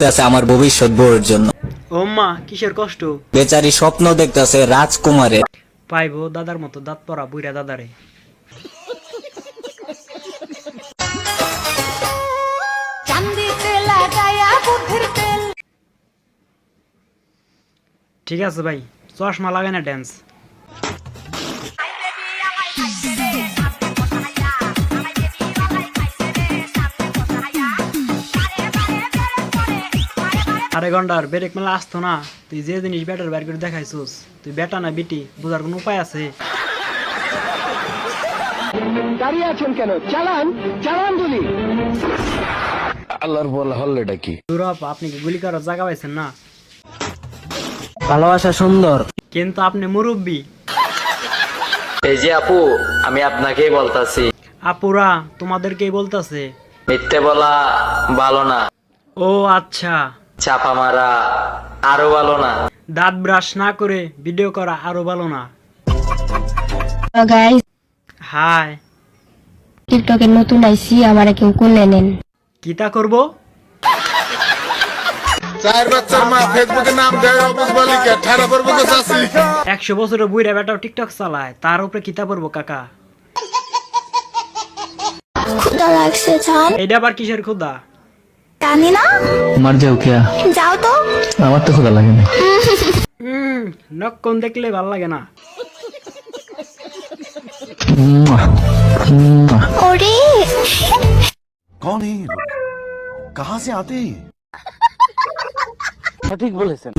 আছে আমার ভবিষ্যৎ বউয়ের জন্য। ও মা, কিসের কষ্ট? বেচারি স্বপ্ন দেখতেছে রাজকুমারের। পাইবো দাদার মতো দাঁত পরা বুইরা দাদারে। ঠিক আছে ভাই, চশমা লাগাই না ড্যান্স। আরে ঘন্টার ব্রেক মেলা আসতো না, তুই যে জিনিস ব্যাটার বের করে দেখাইছিস, তুই বেটা না বিটি বুঝার কোনো উপায় আছে? দাঁড়িয়ে আছেন কেন? চালান চালান গুলি। আল্লাহর বলা হল্লেটা কি? দুরাপ, আপনি কি গুলি করার জায়গা পাইছেন না? ভালোবাসা সুন্দর, কিন্তু আপনি মুরব্বী। এই যে আপু, আমি আপনাকেই বলতাছি, আপুরা তোমাদেরকেই বলতাছে। মিথ্যে বলা ভালো না, ও আচ্ছা, চাপা মারা আরো ভালো না। দাঁত ব্রাশ না করে ভিডিও করা আরো ভালো না। গাইস, হাই, টিকটকে নতুন আইছি, আমারে কেউ কোলে নেন। কিতা করবো? চার বাচ্চার মা ফেসবুকে নাম দেয় অবুজ বালিকা ঠাড়া পর্ব চাষি। 100 বছরের বুইরা বেটাও টিকটক চালায়, তার উপরে কিতা করবো কাকা? ক্ষুধা লাগছে, জান। এটা আবার কিসের ক্ষুদা? জানি না, মার যাও কে? যাও তো। আমার তো খোদা লাগে না। নক্কন দেখলে ভাল লাগে না। ওরে कौन है ये लोग? कहाँ से आते हैं? সঠিক বলেছেন।